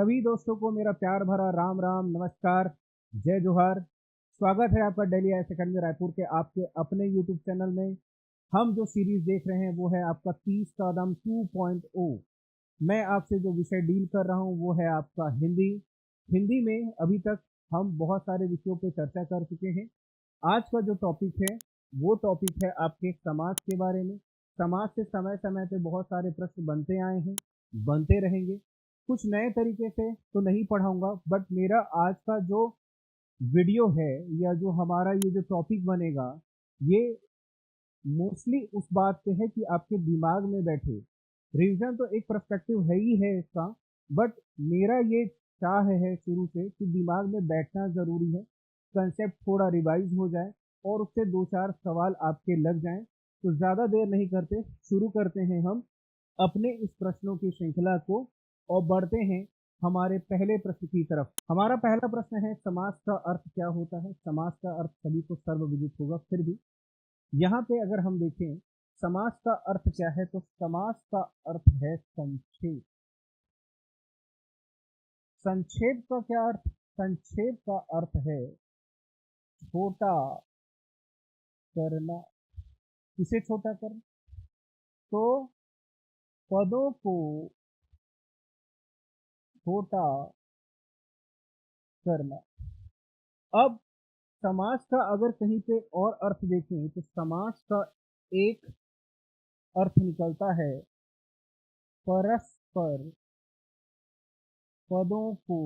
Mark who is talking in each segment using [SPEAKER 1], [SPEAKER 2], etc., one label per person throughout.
[SPEAKER 1] सभी दोस्तों को मेरा प्यार भरा राम राम नमस्कार जय जोहार। स्वागत है आपका दिल्ली हायर सेकेंडरी रायपुर के आपके अपने यूट्यूब चैनल में। हम जो सीरीज देख रहे हैं वो है आपका 30 कदम 2.0। मैं आपसे जो विषय डील कर रहा हूँ वो है आपका हिंदी। हिंदी में अभी तक हम बहुत सारे विषयों पे चर्चा कर चुके हैं। आज का जो टॉपिक है वो टॉपिक है आपके समाज के बारे में। समाज से समय समय पे बहुत सारे प्रश्न बनते आए हैं, बनते रहेंगे। कुछ नए तरीके से तो नहीं पढ़ाऊंगा, बट मेरा आज का जो वीडियो है या जो हमारा ये जो टॉपिक बनेगा ये मोस्टली उस बात पे है कि आपके दिमाग में बैठे। रिवीजन तो एक पर्सपेक्टिव है ही है इसका, बट मेरा ये चाह है शुरू से कि दिमाग में बैठना ज़रूरी है, कंसेप्ट थोड़ा रिवाइज हो जाए और उससे दो चार सवाल आपके लग जाएं। तो ज़्यादा देर नहीं करते, शुरू करते हैं हम अपने इस प्रश्नों की श्रृंखला को और बढ़ते हैं हमारे पहले प्रश्न की तरफ। हमारा पहला प्रश्न है, समाज का अर्थ क्या होता है। समाज का अर्थ सभी को सर्वविदित होगा, फिर भी यहाँ पे अगर हम देखें समाज का अर्थ क्या है तो समाज का अर्थ है संक्षेप। संक्षेप का क्या अर्थ? संक्षेप का अर्थ है छोटा करना। किसे छोटा करना? तो पदों को छोटा करना। अब समाज का अगर कहीं पे और अर्थ देखें तो समाज का एक अर्थ निकलता है परस्पर पदों को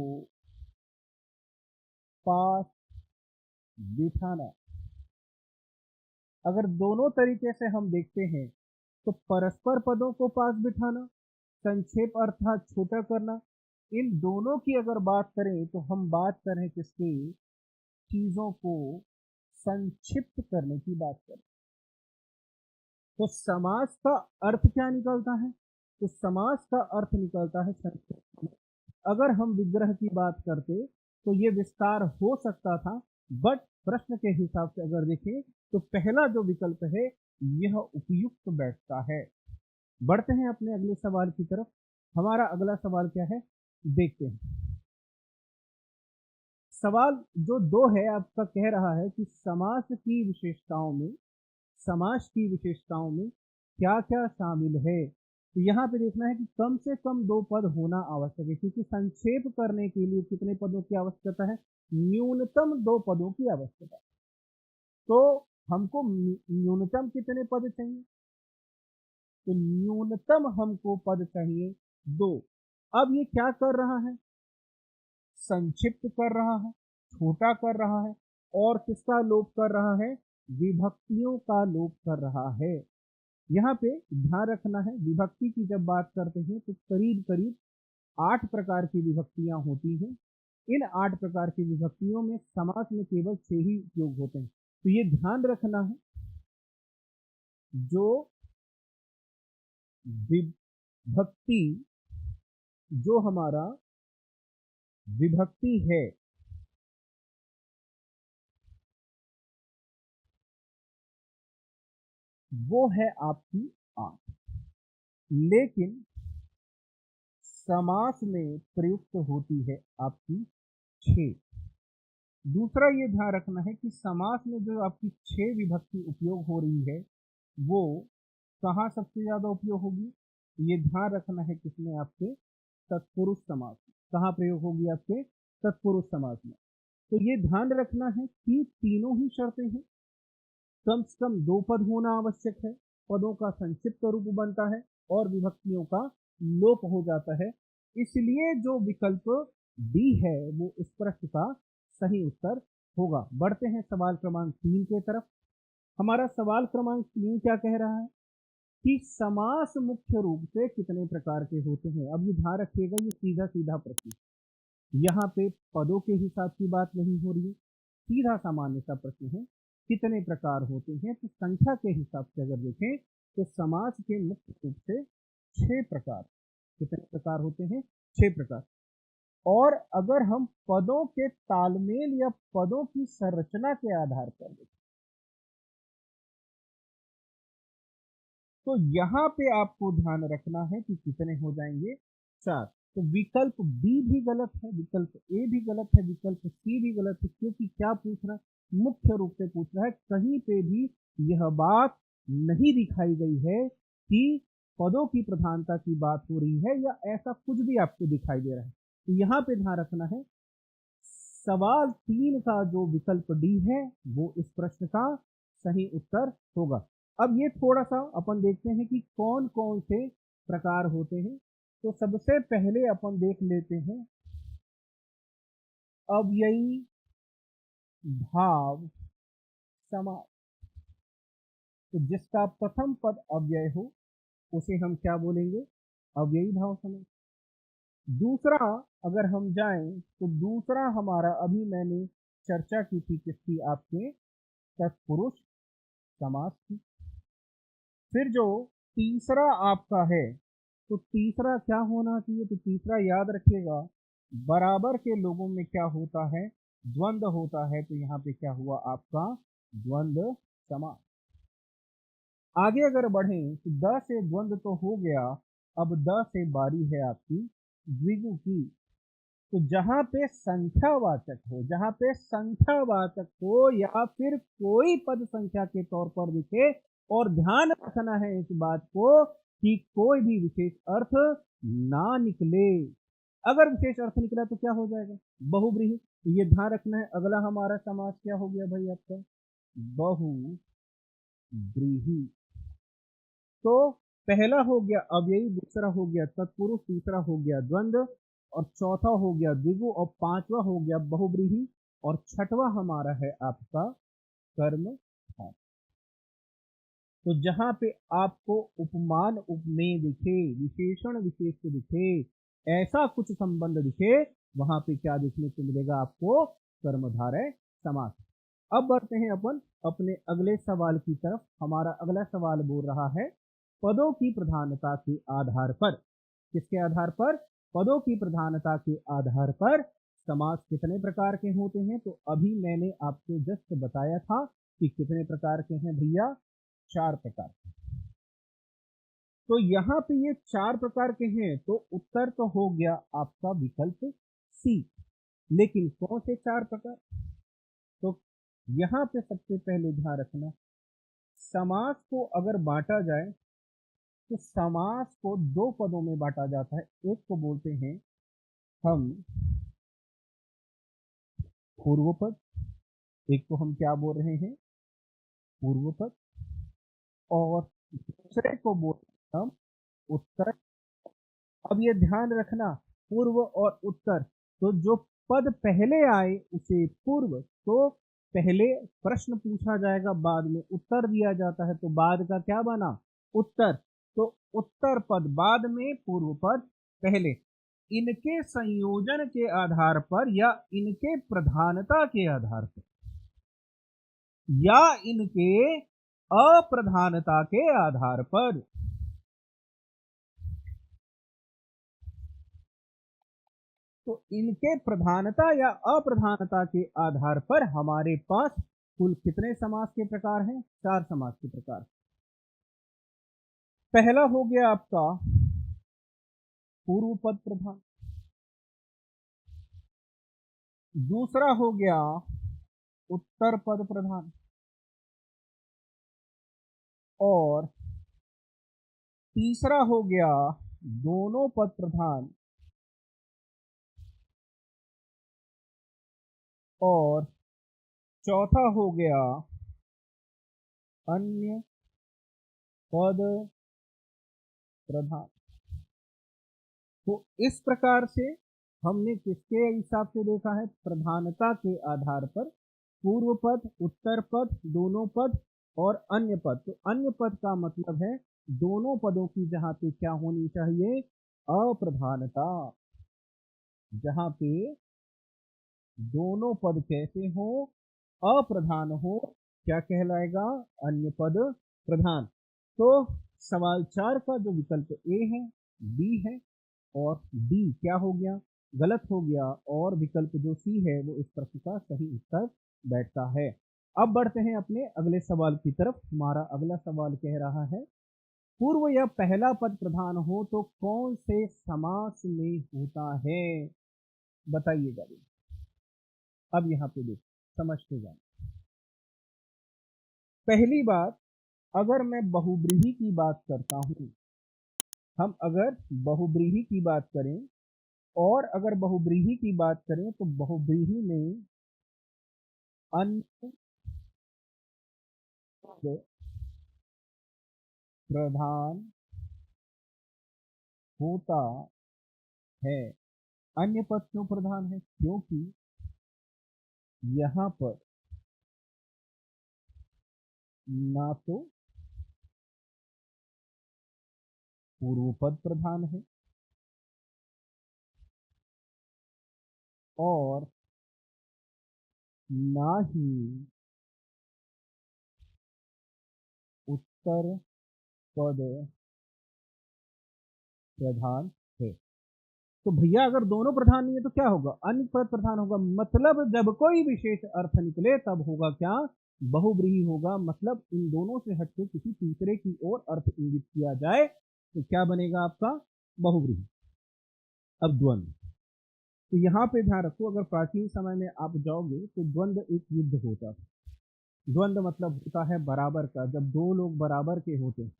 [SPEAKER 1] पास बिठाना। अगर दोनों तरीके से हम देखते हैं तो परस्पर पदों को पास बिठाना, संक्षेप अर्थात छोटा करना, इन दोनों की अगर बात करें तो हम बात करें किसकी? चीजों को संक्षिप्त करने की बात करें। तो समाज का अर्थ क्या निकलता है? तो समाज का अर्थ निकलता है संक्षिप्त। अगर हम विग्रह की बात करते तो ये विस्तार हो सकता था, बट प्रश्न के हिसाब से अगर देखें तो पहला जो विकल्प है यह उपयुक्त बैठता है। बढ़ते हैं अपने अगले सवाल की तरफ। हमारा अगला सवाल क्या है देखते हैं। सवाल जो दो है आपका कह रहा है कि समाज की विशेषताओं में क्या क्या शामिल है। तो यहाँ पे देखना है कि कम से कम दो पद होना आवश्यक है, क्योंकि संक्षेप करने के लिए कितने पदों की आवश्यकता है? न्यूनतम दो पदों की आवश्यकता। तो हमको न्यूनतम कितने पद चाहिए? तो न्यूनतम हमको पद चाहिए दो। अब ये क्या कर रहा है? संक्षिप्त कर रहा है, छोटा कर रहा है, और किसका लोप कर रहा है? विभक्तियों का लोप कर रहा है। यहाँ पे ध्यान रखना है, विभक्ति की जब बात करते हैं तो करीब करीब 8 प्रकार की विभक्तियां होती हैं। इन 8 प्रकार की विभक्तियों में समास में केवल 6 ही उपयोग होते हैं। तो ये ध्यान रखना है, जो विभक्ति जो हमारा विभक्ति है वो है आपकी 8, लेकिन समास में प्रयुक्त होती है आपकी 6। दूसरा ये ध्यान रखना है कि समास में जो आपकी 6 विभक्ति उपयोग हो रही है वो कहाँ सबसे ज्यादा उपयोग होगी? ये ध्यान रखना है किसमें? आपके तत्पुरुष समास में। कहाँ प्रयोग होगी? आपके तत्पुरुष समास में। तो ये ध्यान रखना है कि तीनों ही शर्तें हैं। कम से कम दो पद होना आवश्यक है, पदों का संक्षिप्त रूप बनता है और विभक्तियों का लोप हो जाता है। इसलिए जो विकल्प डी है वो इस प्रश्न का सही उत्तर होगा। बढ़ते हैं सवाल क्रमांक 3 के तरफ। हमारा सवाल क्रमांक 3 क्या कह रहा है कि समास मुख्य रूप से कितने प्रकार के होते हैं। अब ये ध्यान रखिएगा, ये सीधा सीधा प्रश्न, यहाँ पे पदों के हिसाब की बात नहीं हो रही है, सीधा सामान्य सा प्रश्न है कितने प्रकार होते हैं। तो संख्या के हिसाब से अगर देखें तो समास के मुख्य रूप से 6 प्रकार। कितने प्रकार होते हैं? 6 प्रकार। और अगर हम पदों के तालमेल या पदों की संरचना के आधार पर देखें तो यहाँ पे आपको ध्यान रखना है कि कितने हो जाएंगे? 4। तो विकल्प बी भी गलत है, विकल्प ए भी गलत है, विकल्प सी भी गलत है, क्योंकि क्या पूछ रहा है, मुख्य रूप से पूछ रहा है कहीं पे भी यह बात नहीं दिखाई गई है कि पदों की प्रधानता की बात हो रही है या ऐसा कुछ भी आपको दिखाई दे रहा है। तो यहाँ पे ध्यान रखना है, सवाल 3 का जो विकल्प डी है वो इस प्रश्न का सही उत्तर होगा। अब ये थोड़ा सा अपन देखते हैं कि कौन कौन से प्रकार होते हैं। तो सबसे पहले अपन देख लेते हैं अव्ययी भाव समास। तो जिसका प्रथम पद अव्यय हो उसे हम क्या बोलेंगे, अव्ययी भाव समास। दूसरा अगर हम जाएं तो दूसरा हमारा अभी मैंने चर्चा की थी किसकी, आपके तत्पुरुष समास की। फिर जो तीसरा आपका है, तो तीसरा क्या होना चाहिए, तो तीसरा याद रखिएगा बराबर के लोगों में क्या होता है, द्वंद्व होता है। तो यहाँ पे क्या हुआ आपका द्वंद्व समास। आगे अगर बढ़ें तो द से द्वंद्व तो हो गया, अब द से बारी है आपकी द्विगु की। तो जहां पे संख्यावाचक हो, जहां पे संख्यावाचक हो या फिर कोई पद संख्या के तौर पर दिखे, और ध्यान रखना है इस बात को कि कोई भी विशेष अर्थ ना निकले। अगर विशेष अर्थ निकला तो क्या हो जाएगा, बहुव्रीहि। तो ये ध्यान रखना है। अगला हमारा समास क्या हो गया भाई आपका, बहुव्रीहि। तो पहला हो गया अव्ययी, दूसरा हो गया तत्पुरुष, तीसरा हो गया द्वंद्व, और चौथा हो गया द्विगु, और पांचवा हो गया बहुव्रीहि, और छठवां हमारा है आपका कर्मधारय। तो जहां पे आपको उपमान उपमेय दिखे, विशेषण विशेष्य दिखे, ऐसा कुछ संबंध दिखे, वहां पे क्या देखने को मिलेगा आपको, कर्मधारय समास। अब बढ़ते हैं अपन अपने अगले सवाल की तरफ। हमारा अगला सवाल बोल रहा है पदों की प्रधानता के आधार पर। किसके आधार पर, पदों की प्रधानता के आधार पर समास कितने प्रकार के होते हैं। तो अभी मैंने आपको जस्ट बताया था कि कितने प्रकार के हैं भैया, 4 प्रकार। तो यहाँ पे ये 4 प्रकार के हैं, तो उत्तर तो हो गया आपका विकल्प सी। लेकिन कौन से 4 प्रकार, तो यहाँ पे सबसे पहले ध्यान रखना, समास को अगर बांटा जाए तो समास को 2 पदों में बांटा जाता है। एक को बोलते हैं हम पूर्व पद, एक को हम क्या बोल रहे हैं, पूर्व पद, और दूसरे को बोलते हैं हम उत्तर। अब ये ध्यान रखना, पूर्व और उत्तर, तो जो पद पहले आए उसे पूर्व, तो पहले प्रश्न पूछा जाएगा, बाद में उत्तर दिया जाता है, तो बाद का क्या बना, उत्तर। तो उत्तर पद बाद में, पूर्व पद पहले। इनके संयोजन के आधार पर या इनके प्रधानता के आधार पर या इनके अप्रधानता के आधार पर, तो इनके प्रधानता या अप्रधानता के आधार पर हमारे पास कुल कितने समास के प्रकार हैं, 4 समास के प्रकार। पहला हो गया आपका पूर्व पद प्रधान, दूसरा हो गया उत्तर पद प्रधान, और तीसरा हो गया दोनों पद प्रधान, और चौथा हो गया अन्य पद प्रधान। तो इस प्रकार से हमने किसके हिसाब से देखा है, प्रधानता के आधार पर पूर्व पद, उत्तर पद, दोनों पद और अन्य पद। तो अन्य पद का मतलब है दोनों पदों की जहां पे क्या होनी चाहिए, अप्रधानता। जहां पे दोनों पद कैसे हो, अप्रधान हो, क्या कहलाएगा, अन्य पद प्रधान। तो सवाल 4 का जो विकल्प ए है, बी है, और डी क्या हो गया, गलत हो गया, और विकल्प जो सी है वो इस प्रश्न का सही उत्तर बैठता है। अब बढ़ते हैं अपने अगले सवाल की तरफ। हमारा अगला सवाल कह रहा है पूर्व या पहला पद प्रधान हो तो कौन से समास में होता है, बताइएगा। अब यहाँ पे देख समझते जाए। पहली बात, अगर मैं बहुब्रीहि की बात करता हूं, हम अगर बहुब्रीहि की बात करें, और अगर बहुब्रीहि की बात करें तो बहुब्रीहि में अन्य पद प्रधान होता है। अन्य पद क्यों प्रधान है? क्योंकि यहां पर ना तो पूर्व पद प्रधान है और ना ही उत्तर पद प्रधान है। तो भैया अगर दोनों प्रधान नहीं है तो क्या होगा? अन्य पद प्रधान होगा। मतलब जब कोई विशेष अर्थ निकले तब होगा क्या? बहुब्रीहि होगा। मतलब इन दोनों से हटके किसी तीसरे की ओर अर्थ इंगित किया जाए तो क्या बनेगा आपका? बहुब्रीहि। अब द्वंद्व, तो यहाँ पे ध्यान रखो, अगर प्राचीन समय में आप जाओगे तो द्वंद्व एक युद्ध होता था। द्वंद्व मतलब होता है बराबर का। जब दो लोग बराबर के होते हैं,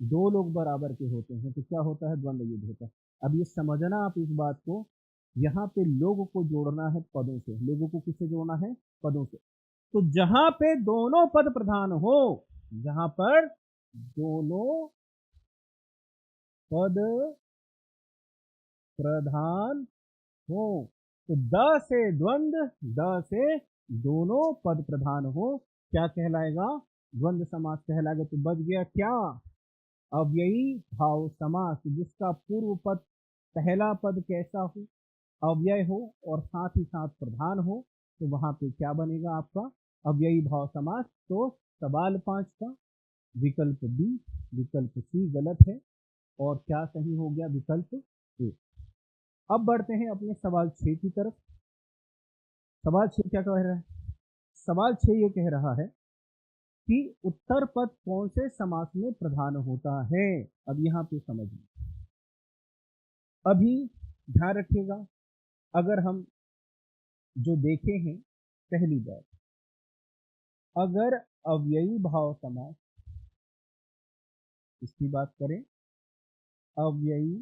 [SPEAKER 1] दो लोग बराबर के होते हैं तो क्या होता है? द्वंद्व युद्ध होता है। अब ये समझना आप इस बात को, यहाँ पे लोगों को जोड़ना है पदों से। लोगों को किससे जोड़ना है? पदों से। तो जहां पे दोनों पद प्रधान हो, जहां पर दोनों पद प्रधान हो, तो द से द्वंद्व, द से दोनों पद प्रधान हो, क्या कहलाएगा? द्वंद्व समास कहलाएगा। तो बच गया क्या? अव्ययी भाव समास, जिसका पूर्व पद पहला पद कैसा हो? अव्यय हो और साथ ही साथ प्रधान हो, तो वहां पे क्या बनेगा आपका? अव्ययी भाव समास। तो सवाल 5 का विकल्प बी, विकल्प सी गलत है और क्या सही हो गया? विकल्प ए। अब बढ़ते हैं अपने सवाल 6 की तरफ। सवाल 6 क्या कह रहा है? सवाल 6 ये कह रहा है कि उत्तर पद कौन से समास में प्रधान होता है। अब यहां पे समझिए, अभी ध्यान रखिएगा, अगर हम जो देखे हैं, पहली बात, अगर अव्ययी भाव समास, इसकी बात करें, अव्ययी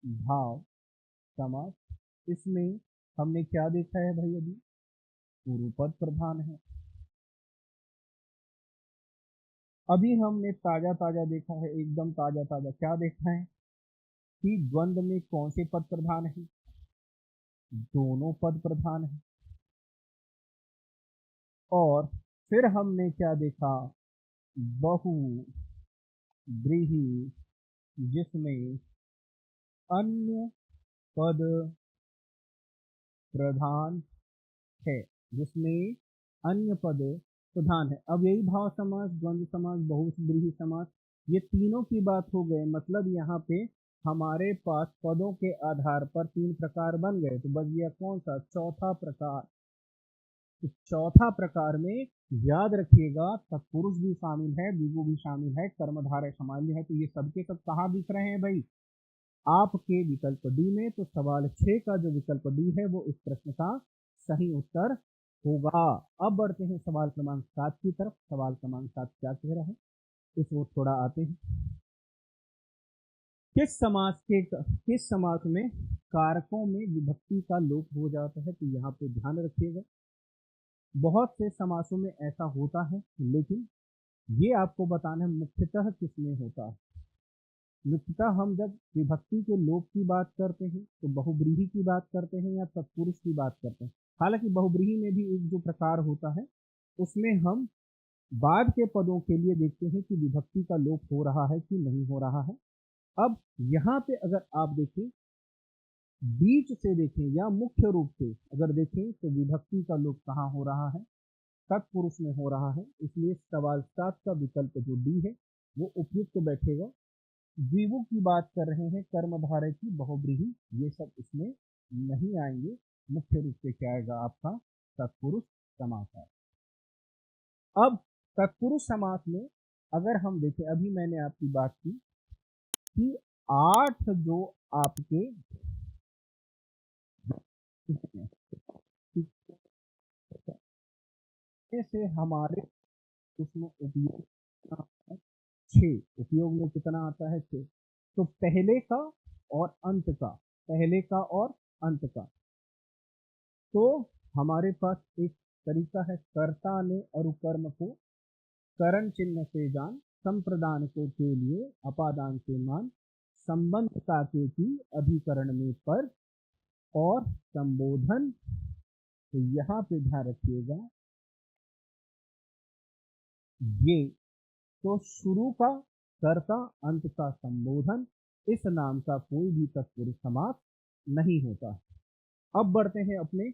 [SPEAKER 1] भाव समास, इसमें हमने क्या देखा है भाई? अभी पूर्व पद प्रधान है। अभी हमने ताजा ताजा देखा है, एकदम ताजा ताजा क्या देखा है कि द्वंद्व में कौन से पद प्रधान है? दोनों पद प्रधान है। और फिर हमने क्या देखा? बहु व्रीहि, जिसमें अन्य पद प्रधान है, जिसमें अन्य पद प्रधान है। अब यही भाव समास, द्वंद्व समास, बहुव्रीहि समास, ये तीनों की बात हो गए। मतलब यहाँ पे हमारे पास पदों के आधार पर 3 प्रकार बन गए। तो बच गया कौन सा? चौथा प्रकार। तो चौथा प्रकार में याद रखिएगा, तत्पुरुष भी शामिल है, द्विगु भी शामिल है, कर्मधारय शामिल है। तो ये सबके सब कहाँ दिख रहे हैं भाई? आपके विकल्प डी में। तो सवाल 6 का जो विकल्प डी है वो इस प्रश्न का सही उत्तर होगा। अब बढ़ते हैं सवाल क्रमांक 7 की तरफ। सवाल क्रमांक 7 क्या कह रहा है, इस वो थोड़ा आते हैं। किस समास में कारकों में विभक्ति का लोप हो जाता है? तो यहाँ पे ध्यान रखिएगा, बहुत से समासों में ऐसा होता है, लेकिन ये आपको बताना है मुख्यतः किसमें होता है। मुख्यतः हम जब विभक्ति के लोप की बात करते हैं तो बहुब्रीहि की बात करते हैं या तत्पुरुष की बात करते हैं। हालांकि बहुब्रीहि में भी एक जो प्रकार होता है, उसमें हम बाद के पदों के लिए देखते हैं कि विभक्ति का लोप हो रहा है कि नहीं हो रहा है। अब यहाँ पे अगर आप देखें, बीच से देखें या मुख्य रूप से अगर देखें तो विभक्ति का लोप कहाँ हो रहा है? तत्पुरुष में हो रहा है। इसलिए सवाल 7 का विकल्प जो डी है वो उपयुक्त बैठेगा। द्विगु की बात कर रहे हैं, कर्मधारय की, बहुब्रीहि, ये सब इसमें नहीं आएंगे। मुख्य रूप से क्या आएगा आपका? तत्पुरुष समास है। अब तत्पुरुष समास में अगर हम देखें, अभी मैंने आपकी बात की कि 8 जो आपके से हमारे उसमें उपयोग कितना आता है? 6। उपयोग में कितना आता है? 6। तो पहले का और अंत का, पहले का और अंत का। तो हमारे पास एक तरीका है, कर्ता ने अनुकर्म को करण चिन्ह से जान, संप्रदान को के लिए अपादान से मान, संबंध का के की अभिकरण में पर और संबोधन। तो यहाँ पे ध्यान रखिएगा ये, तो शुरू का कर्ता, अंत का संबोधन, इस नाम का कोई भी तत्पुरुष समास नहीं होता। अब बढ़ते हैं अपने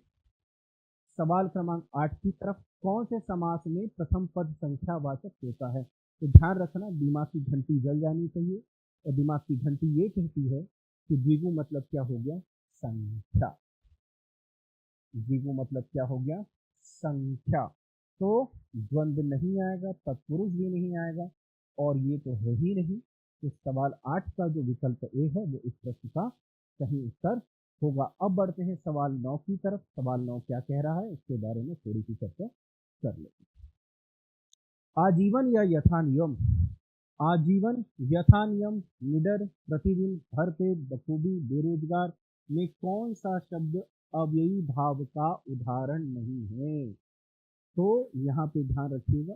[SPEAKER 1] सवाल क्रमांक 8 की तरफ। कौन से समास में प्रथम पद संख्यावाचक होता है? तो ध्यान रखना, दिमाग की घंटी जल जानी चाहिए, और दिमाग की घंटी ये कहती है कि द्विगु मतलब क्या हो गया? संख्या। द्विगु मतलब क्या हो गया? संख्या। तो द्वंद्व नहीं आएगा, तत्पुरुष भी नहीं आएगा, और ये तो है ही नहीं। तो सवाल 8 का जो विकल्प ए है वो इस प्रश्न का सही उत्तर होगा। अब बढ़ते हैं सवाल 9 की तरफ। सवाल 9 क्या कह रहा है इसके बारे में थोड़ी सी चर्चा कर लेते हैं। आजीवन या यथा नियम। आजीवन, यथा नियम, निडर, प्रतिदिन, भर पेट, बखूबी, बेरोजगार में कौन सा शब्द अव्ययी भाव का उदाहरण नहीं है? तो यहाँ पे ध्यान रखिएगा,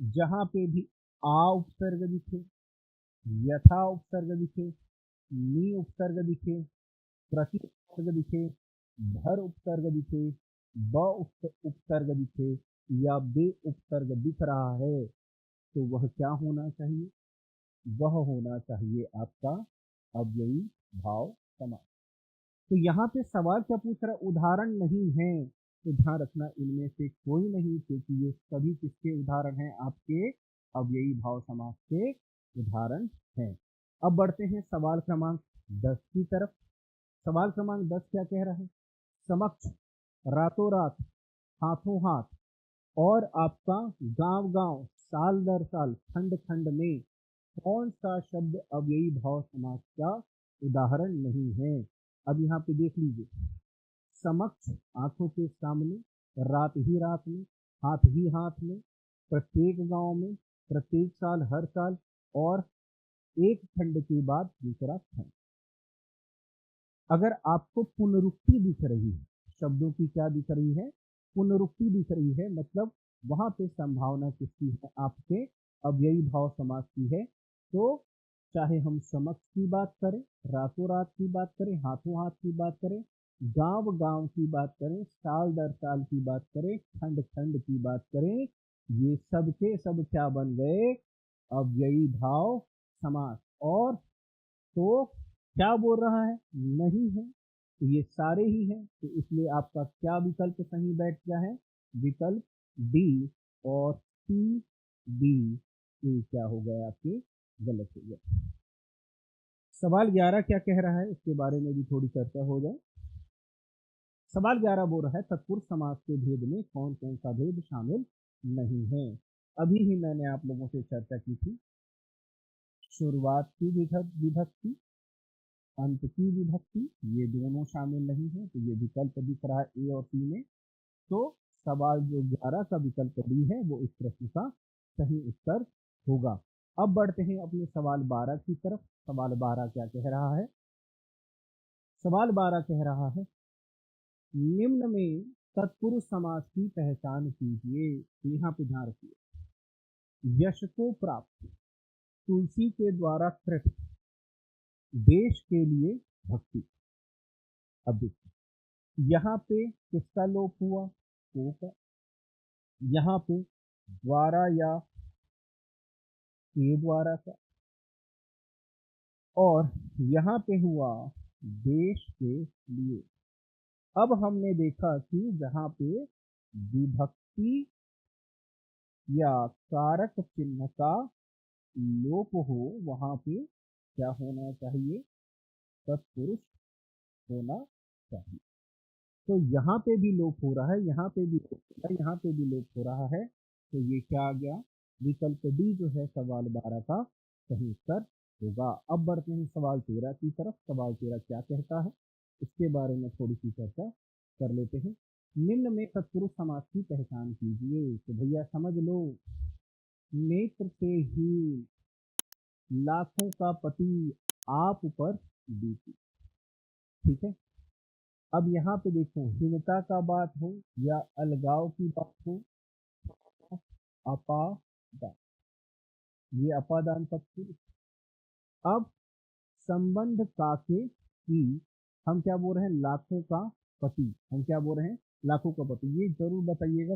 [SPEAKER 1] जहां पे भी आ उपसर्ग दिखे, यथा उपसर्ग दिखे, नी उपसर्ग दिखे, प्रति उपसर्ग दिखे, भर उपसर्ग दिखे, ब उपसर्ग दिखे, या बे उपसर्ग दिख रहा है, तो वह क्या होना चाहिए? वह होना चाहिए आपका अव्ययी भाव समास। तो यहाँ पे सवाल क्या पूछ रहा है? उदाहरण नहीं है। तो ध्यान रखना, इनमें से कोई नहीं, क्योंकि ये सभी किसके उदाहरण हैं? आपके अव्ययी भाव समास के उदाहरण हैं। अब बढ़ते हैं सवाल क्रमांक 10 की तरफ। सवाल क्रमांक 10 क्या कह रहा है? समक्ष, रातों रात, हाथों हाथ, और आपका गांव गांव, साल दर साल, खंड खंड में कौन सा शब्द अव्ययी भाव समास का उदाहरण नहीं है? अब यहाँ पे देख लीजिए, समक्ष आंखों के सामने, रात ही रात में, हाथ ही हाथ में, प्रत्येक गांव में, प्रत्येक साल, हर साल, और एक खंड के बाद दूसरा खंड। अगर आपको पुनरुक्ति दिख रही है, शब्दों की क्या दिख रही है? पुनरुक्ति दिख रही है, मतलब वहां पे संभावना किसकी है? आपके अव्ययी भाव समास की है। तो चाहे हम समक्ष की बात करें, रातों रात की बात करें, हाथों हाथ की बात करें, गांव गांव की बात करें, साल दर साल की बात करें, खंड खंड की बात करें, ये सब के सब क्या बन गए? अव्ययी भाव समास। और तो क्या बोल रहा है? नहीं है, तो ये सारे ही हैं, तो इसलिए आपका क्या विकल्प सही बैठ गया है? विकल्प डी। और सी, डी, ये क्या हो गया? आपके गलत हो गया। सवाल 11 क्या कह रहा है इसके बारे में भी थोड़ी चर्चा हो जाए। सवाल 11 बोल रहा है, तत्पुरुष समास के भेद में कौन कौन सा भेद शामिल नहीं है? अभी ही मैंने आप लोगों से चर्चा की थी, शुरुआत की विभक्ति, अंत की विभक्ति, ये दोनों शामिल नहीं है, तो ये विकल्प दिख रहा है ए और सी में। तो सवाल जो 11 का विकल्प डी है वो इस प्रश्न का सही उत्तर होगा। अब बढ़ते हैं अपने सवाल 12 की तरफ। सवाल 12 क्या कह रहा है? सवाल 12 कह रहा है, निम्न में तत्पुरुष समास की पहचान कीजिए। तो यहाँ पे ध्यान रखिए, यश को प्राप्त, तुलसी के द्वारा कृत, देश के लिए भक्ति। अब देखिए, यहाँ पे किसका लोप हुआ? को का। यहाँ पे द्वारा या के द्वारा का, और यहाँ पे हुआ देश के लिए। अब हमने देखा कि जहाँ पे विभक्ति या कारक चिन्ह का लोप हो, वहां पे क्या होना चाहिए? तत्पुरुष होना चाहिए। तो यहाँ पे भी लोप हो रहा है, यहाँ पे भी लोप हो रहा है, यहाँ पे भी लोप हो रहा है, तो ये क्या आ गया? विकल्प डी जो है सवाल 12 का सही उत्तर होगा। अब बढ़ते हैं सवाल 13 की तरफ। सवाल 13 क्या कहता है, इसके बारे में थोड़ी सी चर्चा कर लेते हैं। निम्न में तत्पुरुष समास की पहचान कीजिए। तो भैया समझ लो, नेत्र से ही लाखों का पति आप पर बीती। ठीक है, अब यहाँ पे देखो, हीनता का बात हो या अलगाव की बात हो, अपादान, ये अपादान तत्पुरुष। अब संबंध काके की हम क्या बोल रहे हैं, लाखों का पति। हम क्या बोल रहे हैं, लाखों का पति। ये जरूर बताइएगा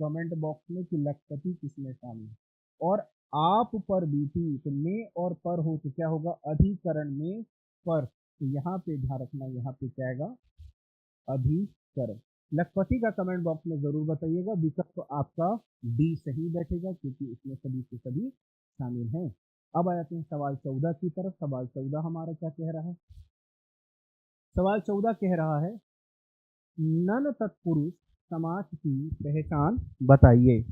[SPEAKER 1] कमेंट बॉक्स में कि लखपति किसमें शामिल है। और आप पर बीती, तो में और पर हो तो क्या होगा, अधिकरण में पर। तो यहाँ पे ध्यान रखना, यहाँ पे क्या आएगा, अधिकरण। लखपति का कमेंट बॉक्स में जरूर बताइएगा। विकल्प तो आपका डी सही बैठेगा, क्योंकि इसमें सभी से सभी शामिल हैं। अब आ जाते हैं सवाल 14 की तरफ। सवाल 14 हमारा क्या कह रहा है, सवाल 14 कह रहा है, नन तत्पुरुष समास की पहचान बताइए।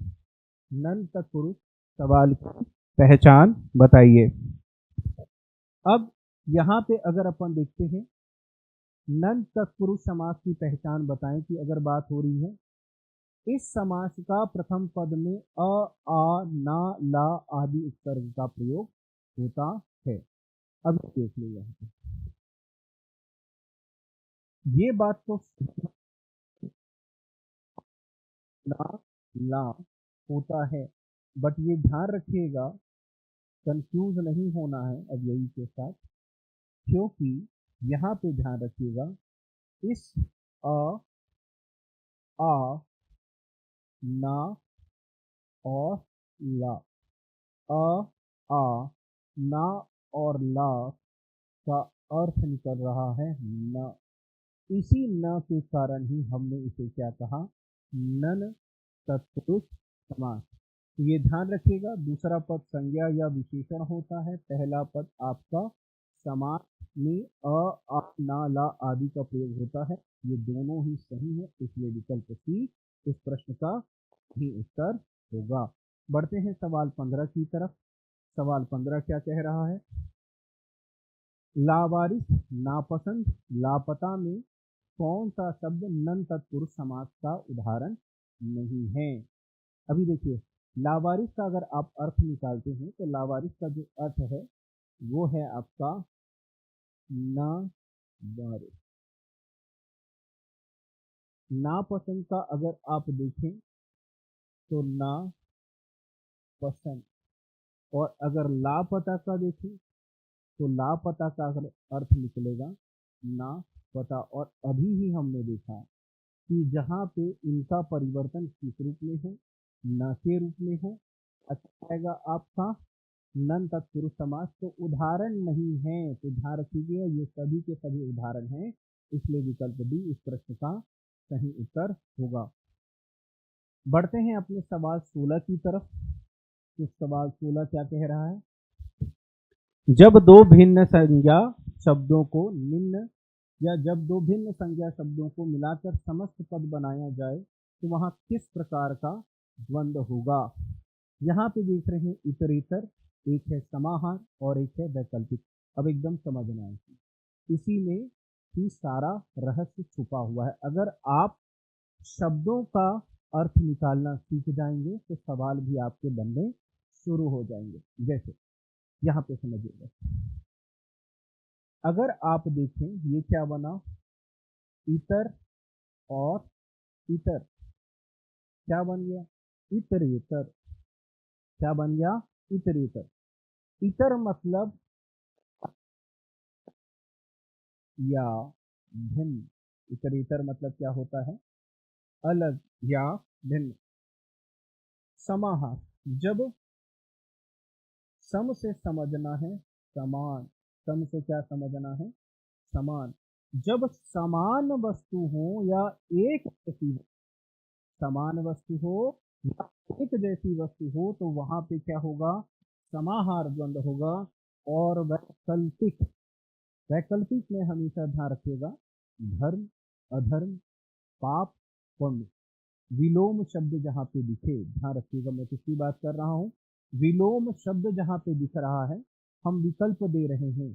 [SPEAKER 1] नन तत्पुरुष सवाल की पहचान बताइए। अब यहाँ पे अगर अपन देखते हैं, नन तत्पुरुष समास की पहचान बताएं की अगर बात हो रही है, इस समास का प्रथम पद में अ, आ, ना, ला आदि उपसर्ग का प्रयोग होता है। अब देख लो यहाँ पे, ये बात तो ना, ला होता है, बट ये ध्यान रखिएगा, कंफ्यूज नहीं होना है अब यही के साथ, क्योंकि यहाँ पे ध्यान रखिएगा, इस अ, आ, ना और ला, अ, आ, ना और ला का अर्थ निकल रहा है न। इसी न के कारण ही हमने इसे क्या कहा, नन तत्पुरुष समास। तो ये ध्यान रखिएगा, दूसरा पद संज्ञा या विशेषण होता है, पहला पद आपका समास में अ, आ, ना, ला आदि का प्रयोग होता है। ये दोनों ही सही है, इसलिए विकल्प सी इस प्रश्न का ही उत्तर होगा। बढ़ते हैं सवाल 15 की तरफ। सवाल 15 क्या कह रहा है, लावारिस, नापसंद, लापता में कौन सा शब्द नन तत्पुरुष समास का उदाहरण नहीं है। अभी देखिए, लावारिस का अगर आप अर्थ निकालते हैं तो लावारिस का जो अर्थ है वो है आपका ना वारिस। नापसंद का अगर आप देखें तो ना पसंद, और अगर लापता का देखें तो लापता का अगर अर्थ निकलेगा ना पता। और अभी ही हमने देखा कि जहाँ पे इनका परिवर्तन किस रूप में हो, न के रूप में हो, अच्छा आएगा आपका नन तत्पुरुष समास। तो उदाहरण नहीं है, तो ध्यान रखिएगा ये सभी के सभी उदाहरण हैं, इसलिए विकल्प डी इस प्रश्न का सही उत्तर होगा। बढ़ते हैं अपने सवाल 16 की तरफ। तो सवाल 16 क्या कह रहा है, जब दो भिन्न संज्ञा शब्दों को निम्न, या जब दो भिन्न संज्ञा शब्दों को मिलाकर समस्त पद बनाया जाए तो वहां किस प्रकार का द्वंद्व होगा। यहाँ पे देख रहे हैं इतरेतर, एक है समाहार और एक है वैकल्पिक। अब एकदम समझना है, इसी में ही सारा रहस्य छुपा हुआ है। अगर आप शब्दों का अर्थ निकालना सीख जाएंगे तो सवाल भी आपके बनने शुरू हो जाएंगे। जैसे यहाँ पे समझिएगा, अगर आप देखें ये क्या बना, इतर और इतर, क्या बन गया, इतरेतर। क्या बन गया, इतरेतर। इतर मतलब या भिन्न, इतरेतर मतलब क्या होता है, अलग या भिन्न। समाहार, जब सम से समझना है समान, सम से क्या समझना है, समान। जब समान वस्तु हो या एक जैसी, समान वस्तु हो या एक जैसी वस्तु हो तो वहां पे क्या होगा, समाहार द्वंद्व होगा। और वैकल्पिक, वैकल्पिक में हमेशा ध्यान रखिएगा, धर्म अधर्म, पाप पुण्य, विलोम शब्द जहाँ पे दिखे, ध्यान रखिएगा मैं किसकी बात कर रहा हूँ, विलोम शब्द जहाँ पे दिख रहा है हम विकल्प दे रहे हैं,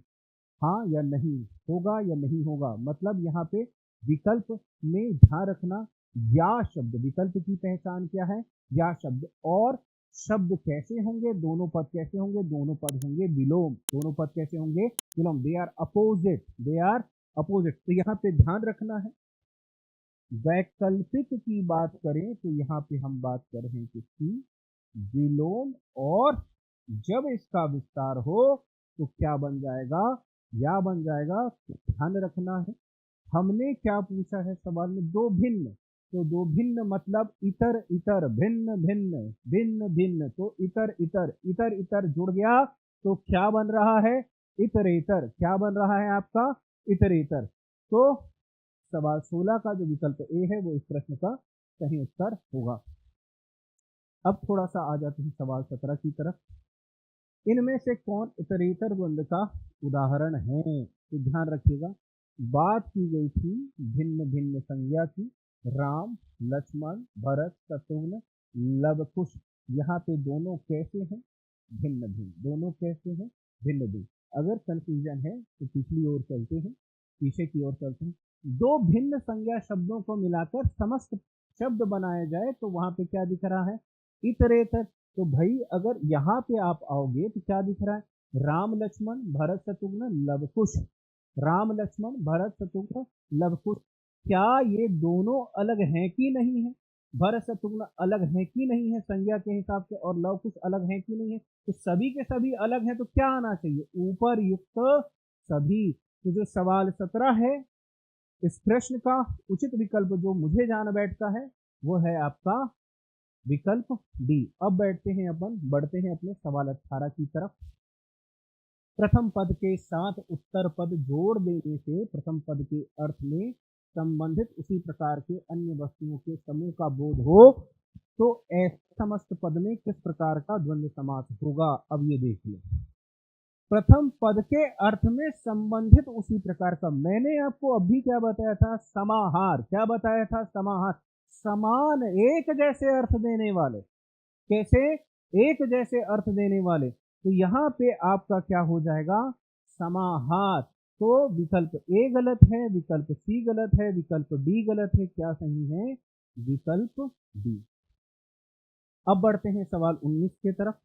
[SPEAKER 1] हाँ या नहीं, होगा या नहीं होगा। मतलब यहाँ पे विकल्प में ध्यान रखना, या शब्द, विकल्प की पहचान क्या है, या शब्द। और शब्द कैसे होंगे, दोनों पद कैसे होंगे, दोनों पद होंगे विलोम। दोनों पद कैसे होंगे, विलोम। They are opposite, they are opposite. तो यहाँ पे ध्यान रखना है। वैकल्पिक की बात करें तो यहाँ पे हम बात कर रहे हैं किसकी, विलोम। और जब इसका विस्तार हो तो क्या बन जाएगा, या बन जाएगा। तो ध्यान रखना है, हमने क्या पूछा है सवाल में, दो भिन्न। तो दो भिन्न मतलब इतर इतर, भिन्न भिन्न, भिन्न भिन्न। तो इतर इतर, इतर इतर जुड़ गया तो क्या बन रहा है, इतरेतर। क्या बन रहा है आपका, इतरेतर। तो सवाल 16 का जो विकल्प ए है वो इस प्रश्न का सही उत्तर होगा। अब थोड़ा सा आ जाते हैं सवाल 17 की तरफ। इनमें से कौन इतरेतर द्वंद्व का उदाहरण है, तो ध्यान रखिएगा। बात की गई थी भिन्न भिन्न संज्ञा की, राम लक्ष्मण भरत शत्रुघ्न लव कुश। यहाँ पे दोनों कैसे हैं, भिन्न भिन्न। दोनों कैसे हैं, भिन्न भिन्न। अगर कंफ्यूजन है तो पिछली ओर चलते हैं, पीछे की ओर चलते हैं। दो भिन्न संज्ञा शब्दों को मिलाकर समस्त शब्द बनाया जाए तो वहां पे क्या दिख रहा है, इतरेतर। तो भाई अगर यहाँ पे आप आओगे तो क्या दिख रहा है, राम लक्ष्मण भरत शत्रुघ्न लव कुश। राम लक्ष्मण भरत शत्रुघ्न लव कुश, क्या ये दोनों अलग हैं कि नहीं है, भरत शत्रुघ्न अलग हैं कि नहीं है संज्ञा के हिसाब से, और लव कुश अलग हैं कि नहीं है। तो सभी के सभी अलग हैं तो क्या आना चाहिए, ऊपर युक्त सभी। तो जो सवाल 17 है इस प्रश्न का उचित विकल्प जो मुझे जान बैठता है वो है आपका विकल्प डी। अब बढ़ते हैं अपने सवाल 18 की तरफ। प्रथम पद के साथ उत्तर पद जोड़ देने से प्रथम पद के अर्थ में संबंधित उसी प्रकार के अन्य वस्तुओं के समूह का बोध हो तो ऐसे समस्त पद में किस प्रकार का द्वंद्व समास होगा। अब ये देखिए, प्रथम पद के अर्थ में संबंधित उसी प्रकार का, मैंने आपको अभी क्या बताया था, समाहार। क्या बताया था, समाहार। समान एक जैसे अर्थ देने वाले, कैसे, एक जैसे अर्थ देने वाले। तो यहाँ पे आपका क्या हो जाएगा, समाहार। तो विकल्प ए गलत है, विकल्प सी गलत है, विकल्प डी गलत है, क्या सही है, विकल्प डी। अब बढ़ते हैं सवाल 19 के तरफ।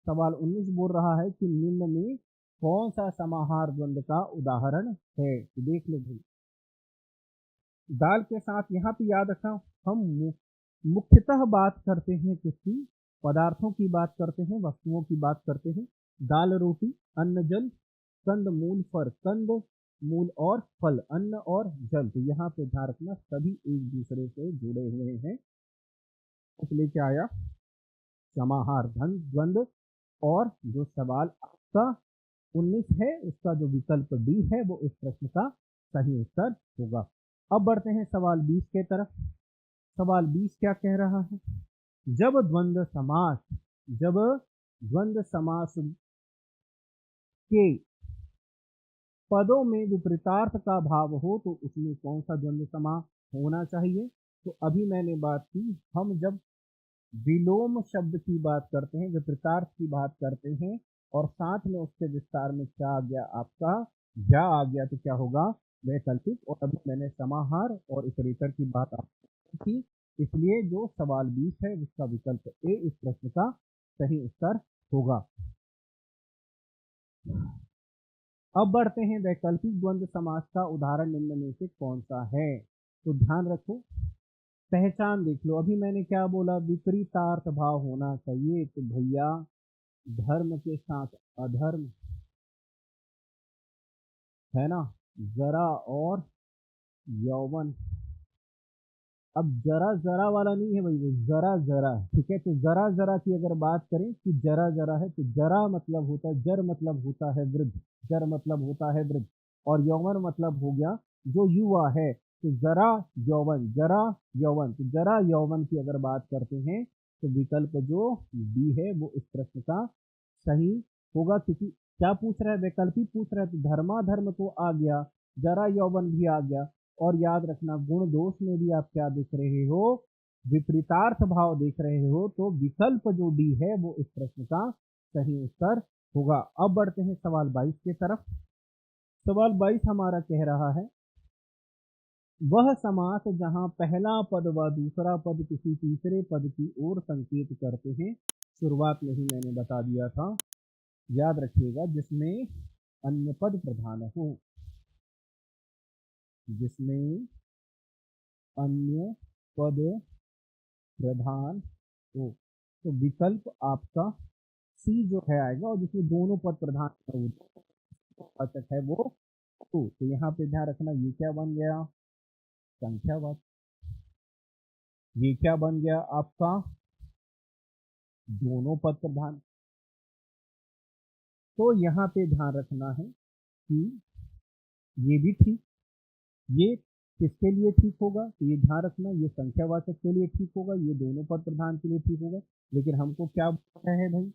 [SPEAKER 1] सवाल 19 बोल रहा है कि निम्न में कौन सा समाहार द्वंद्व का उदाहरण है। तो देख लो भाई, दाल के साथ यहाँ पे याद रखना, हम मुख्यतः बात करते हैं किसकी, पदार्थों की बात करते हैं, वस्तुओं की बात करते हैं। दाल रोटी, अन्न जल, कंद मूल फल, कंद मूल और फल, अन्न और जल। तो यहाँ पे ध्यान रखना सभी एक दूसरे से जुड़े हुए हैं, इसलिए क्या आया, समाहार द्वंद्व। और जो सवाल आपका 19 है उसका जो विकल्प डी है वो इस प्रश्न का सही उत्तर होगा। अब बढ़ते हैं सवाल 20 के तरफ। सवाल 20 क्या कह रहा है, जब द्वंद्व समास के पदों में विपरीतार्थ का भाव हो तो उसमें कौन सा द्वंद्व समास होना चाहिए। तो अभी मैंने बात की, हम जब विलोम शब्द की बात करते हैं, विपरीतार्थ की बात करते हैं और साथ में उसके विस्तार में क्या आ गया, आपका या आ गया, तो क्या होगा, वैकल्पिक। और अभी मैंने समाहार और इतरेतर की बात आपकी की, इसलिए जो सवाल 20 है उसका विकल्प ए इस प्रश्न का सही उत्तर होगा। अब बढ़ते हैं, वैकल्पिक द्वंद्व समास का उदाहरण निम्न में से कौन सा है। तो ध्यान रखो, पहचान देख लो। अभी मैंने क्या बोला, विपरीतार्थ भाव होना चाहिए। तो भैया धर्म के साथ अधर्म है ना, जरा और यौवन। अब जरा जरा वाला नहीं है भाई, वो जरा जरा है, ठीक है। तो जरा जरा की अगर बात करें कि जरा जरा है तो जरा मतलब होता है, जर मतलब होता है वृद्ध, जर मतलब होता है वृद्ध, और यौवन मतलब हो गया जो युवा है। तो जरा यौवन, जरा यौवन। तो जरा यौवन की अगर बात करते हैं तो विकल्प जो डी है वो इस प्रश्न का सही होगा, क्योंकि क्या पूछ रहा है, वैकल्पिक पूछ रहा है। तो धर्माधर्म तो आ गया, जरा यौवन भी आ गया, और याद रखना गुण दोष में भी आप क्या देख रहे हो, विपरीतार्थ भाव देख रहे हो। तो विकल्प जो डी है वो इस प्रश्न का सही उत्तर होगा। अब बढ़ते हैं सवाल 22 के तरफ। सवाल 22 हमारा कह रहा है, वह समास जहां पहला पद व दूसरा पद किसी तीसरे पद की ओर संकेत करते हैं। शुरुआत में ही मैंने बता दिया था, याद रखिएगा, जिसमें अन्य पद प्रधान हो, जिसमें अन्य पद प्रधान हो, तो विकल्प आपका सी जो है आएगा, और जिसमें दोनों पद प्रधान वाचक है वो टू। तो यहाँ पे ध्यान रखना, ये क्या बन गया, संख्यावाचक। ये क्या बन गया आपका, दोनों पद प्रधान। तो यहाँ पे ध्यान रखना है कि ये भी ठीक, ये किसके लिए ठीक होगा, तो ये ध्यान रखना, ये संख्यावाचक के लिए ठीक होगा, ये दोनों पद प्रधान के लिए ठीक होगा। लेकिन हमको क्या बोल रहा है भाई,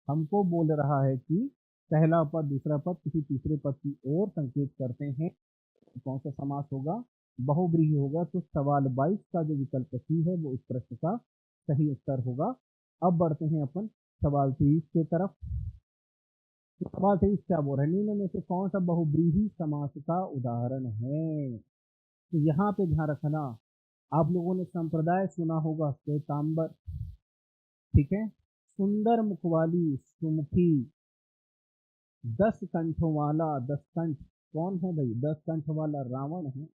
[SPEAKER 1] हमको बोल रहा है कि पहला पद दूसरा पद किसी तीसरे पद की ओर संकेत करते हैं, कौन सा समास होगा, बहुव्रीहि होगा। तो सवाल 22 का जो विकल्प सी है वो इस प्रश्न का सही उत्तर होगा। अब बढ़ते हैं अपन सवाल 23 के तरफ। तो सवाल 23 क्या बोल रहे हैं, निम्न में से कौन सा बहुव्रीहि समास का उदाहरण है। तो यहाँ पे ध्यान रखना, आप लोगों ने संप्रदाय सुना होगा, श्वेतांबर, ठीक है, सुंदर मुखवाली सुमुखी, 10 कंठों वाला, 10 कंठ कौन है भाई, 10 कंठ वाला रावण है।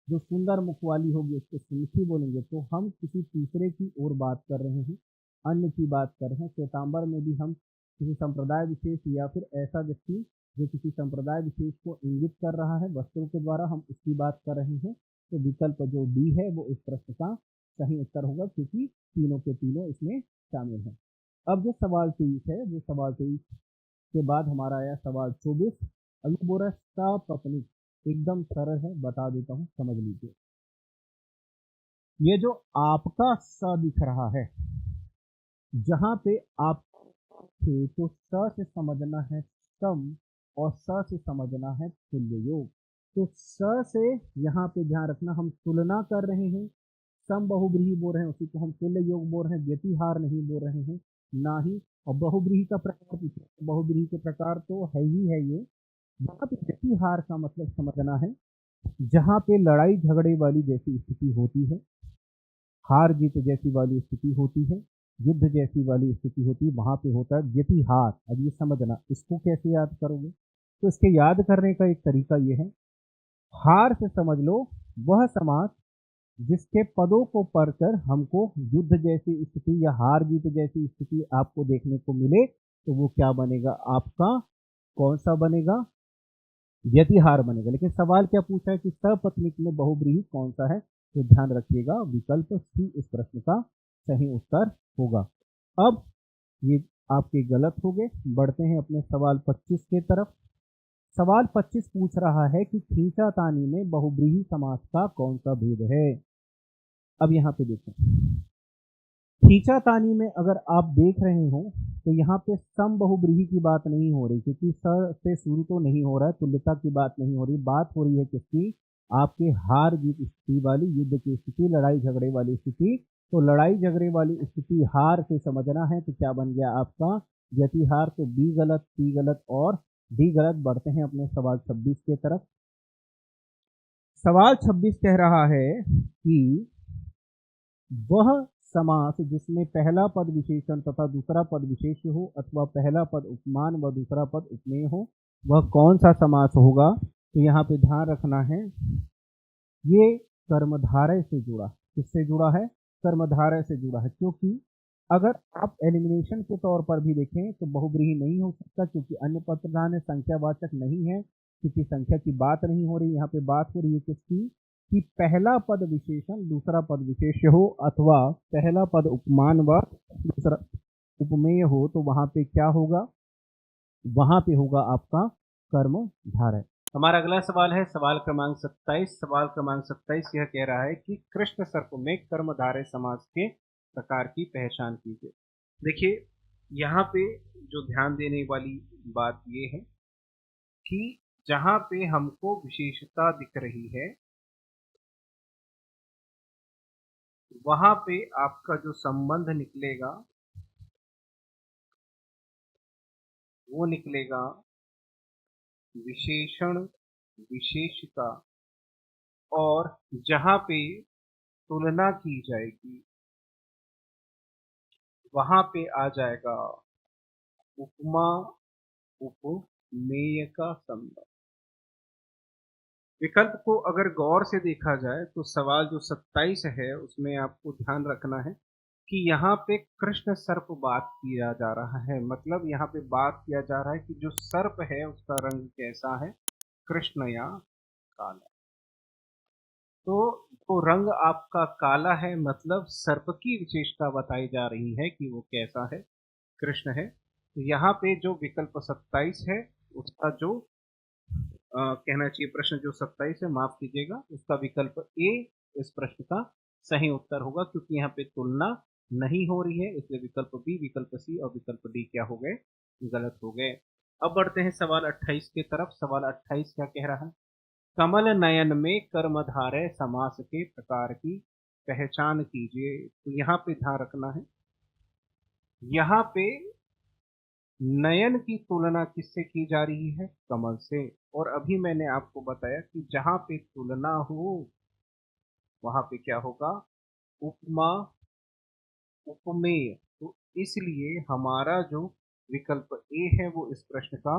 [SPEAKER 1] जो सुंदर मुख वाली होगी उसको सुमुखी बोलेंगे। तो हम किसी तीसरे की ओर बात कर रहे हैं, अन्य की बात कर रहे हैं। श्वेतांबर में भी हम किसी संप्रदाय विशेष या फिर ऐसा व्यक्ति जो किसी संप्रदाय विशेष को इंगित कर रहा है वस्त्रों के द्वारा, हम उसकी बात कर रहे हैं। तो विकल्प जो डी है वो इस प्रश्न का सही उत्तर होगा, क्योंकि तीनों के तीनों इसमें शामिल हैं। अब जो सवाल 23 है, वो सवाल 23 के बाद हमारा आया सवाल 24। अभी बोल रहा है सपत्नीक, एकदम सरल है, बता देता हूं, समझ लीजिए। ये जो आपका स दिख रहा है, जहां पे आप थे, तो स से समझना है सम और स से समझना है तुल्य योग। तो स से यहाँ पे ध्यान रखना, हम तुलना कर रहे हैं, सम बहुव्रीहि बोल रहे हैं, उसी को हम तुल्य योग बोल रहे हैं, व्यतिहार नहीं बोल रहे हैं, ना ही। और बहुव्रीहि का प्रकार पूछे, बहुव्रीहि के प्रकार तो है ही है ये। यहाँ पे व्यतिहार का मतलब समझना है, जहाँ पे लड़ाई झगड़े वाली जैसी स्थिति होती है, हार जीत जैसी वाली स्थिति होती है, युद्ध जैसी वाली स्थिति होती है, वहां पे होता है व्यतिहार। अब ये समझना, इसको कैसे याद करोगे, तो इसके याद करने का एक तरीका ये है, हार से समझ लो वह समास जिसके पदों को पढ़कर हमको युद्ध जैसी स्थिति या हार जीत जैसी स्थिति आपको देखने को मिले, तो वो क्या बनेगा आपका, कौन सा बनेगा, व्यतिहार बनेगा। लेकिन सवाल क्या पूछा है कि सपत्नीक में बहुव्रीहि कौन सा है, तो ध्यान रखिएगा, विकल्प सी इस प्रश्न का सही उत्तर होगा। अब ये आपके गलत हो गए। बढ़ते हैं अपने सवाल 25 के तरफ। सवाल 25 पूछ रहा है कि खींचातानी में बहुव्रीहि समास का कौन सा भेद है। अब यहाँ पे देखें, खींचातानी में अगर आप देख रहे हो तो यहाँ पे सम बहुव्रीहि की बात नहीं हो रही, क्योंकि स से शुरू तो नहीं हो रहा है, तुल्यता की बात नहीं हो रही, बात हो रही है किसकी, आपके हार जीत स्थिति वाली, युद्ध की स्थिति, लड़ाई झगड़े वाली स्थिति। तो लड़ाई झगड़े वाली स्थिति हार से समझना है, तो क्या बन गया आपका व्यतिहार। तो बी गलत, सी गलत और डी गलत। बढ़ते हैं अपने सवाल 26 के तरफ। सवाल 26 कह रहा है कि वह समास जिसमें पहला पद विशेषण तथा दूसरा पद विशेष्य हो, अथवा पहला पद उपमान व दूसरा पद उपमेय हो, वह कौन सा समास होगा। तो यहाँ पे ध्यान रखना है, ये कर्मधारय से जुड़ा, किससे जुड़ा है, कर्मधारय से जुड़ा है। क्योंकि अगर आप एलिमिनेशन के तौर पर भी देखें तो बहुव्रीहि नहीं हो सकता, क्योंकि अन्य पद प्रधान है, संख्यावाचक नहीं है, क्योंकि संख्या की बात नहीं हो रही। यहाँ पे बात हो रही है किसकी, कि पहला पद विशेषण दूसरा पद विशेष्य हो, अथवा पहला पद उपमान व दूसरा उपमेय हो, तो वहां पे क्या होगा, वहां पे होगा आपका कर्मधारय। हमारा अगला सवाल है सवाल क्रमांक 27। सवाल क्रमांक 27 यह कह रहा है कि कृष्ण सर्प में कर्मधारय समास के प्रकार की पहचान कीजिए। देखिए, यहाँ पे जो ध्यान देने वाली बात ये है कि जहां पे हमको विशेषता दिख रही है, वहां पे आपका जो संबंध निकलेगा
[SPEAKER 2] वो निकलेगा विशेषण विशेषिका, और जहां पे तुलना की जाएगी वहां पे आ जाएगा उपमा उपमेय का संबंध। विकल्प को अगर गौर से देखा जाए तो सवाल जो 27 है उसमें आपको ध्यान रखना है कि यहाँ पे कृष्ण सर्प बात किया जा रहा है, मतलब यहाँ पे बात किया जा रहा है कि जो सर्प है उसका रंग कैसा है, कृष्ण या काला। तो वो रंग आपका काला है, मतलब सर्प की विशेषता बताई जा रही है कि वो कैसा है, कृष्ण है। तो यहाँ पे जो विकल्प 27 है उसका जो कहना चाहिए प्रश्न जो 27 है, माफ कीजिएगा, उसका विकल्प ए इस प्रश्न का सही उत्तर होगा, क्योंकि यहाँ पे तुलना नहीं हो रही है, इसलिए विकल्प बी, विकल्प सी और विकल्प डी क्या हो गए, गलत हो गए। अब बढ़ते हैं सवाल 28 की तरफ। सवाल 28 क्या कह रहा है, कमल नयन में कर्मधारय समास के प्रकार की पहचान कीजिए। तो यहाँ पे ध्यान रखना है, यहाँ पे नयन की तुलना किससे की जा रही है, कमल से। और अभी मैंने आपको बताया कि जहां पे तुलना हो वहां पे क्या होगा, उपमा उपमेय। तो इसलिए हमारा जो विकल्प ए है वो इस प्रश्न का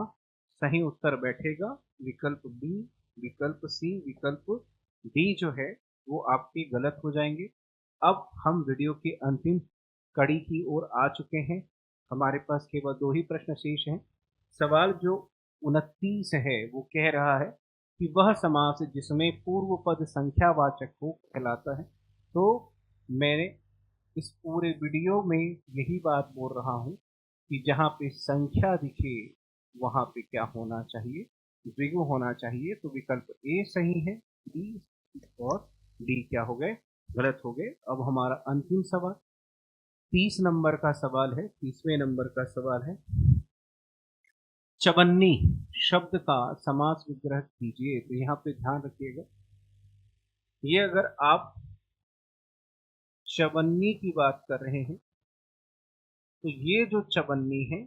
[SPEAKER 2] सही उत्तर बैठेगा। विकल्प बी, विकल्प सी, विकल्प डी जो है वो आपके गलत हो जाएंगे। अब हम वीडियो के अंतिम कड़ी की ओर आ चुके हैं, हमारे पास केवल 2 ही प्रश्न शेष हैं। सवाल जो 29 है वो कह रहा है कि वह समास जिसमें पूर्व पद संख्यावाचक हो कहलाता है। तो मैंने इस पूरे वीडियो में यही बात बोल रहा हूँ कि जहाँ पे संख्या दिखे वहाँ पे क्या होना चाहिए, द्विगु होना चाहिए। तो विकल्प ए सही है, बी और डी क्या हो गए, गलत हो गए। अब हमारा अंतिम सवाल 30 नंबर का सवाल है, 30वें नंबर का सवाल है, चवन्नी शब्द का समास विग्रह कीजिए। तो यहाँ पे ध्यान रखिएगा, ये अगर आप चवन्नी की बात कर रहे हैं तो ये जो चवन्नी है,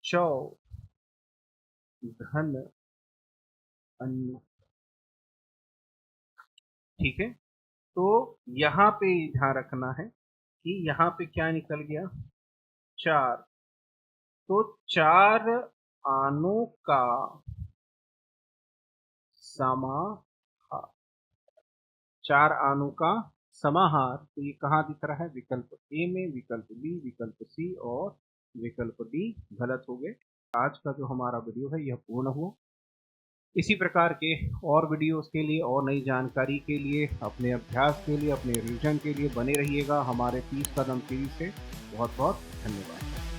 [SPEAKER 2] चौ धन अन्न, ठीक है। तो यहाँ पे ध्यान रखना है कि यहाँ पे क्या निकल गया, 4। तो 4 आनों का समाहार, 4 आनों का समाहार। तो ये कहाँ दिख रहा है, विकल्प ए में, विकल्प बी, विकल्प सी और विकल्प डी गलत हो गए। आज का जो हमारा वीडियो है यह पूर्ण हुआ। इसी प्रकार के और वीडियोस के लिए और नई जानकारी के लिए, अपने अभ्यास के लिए, अपने रिवीजन के लिए बने रहिएगा हमारे 30 कदम सीरीज से। बहुत बहुत धन्यवाद।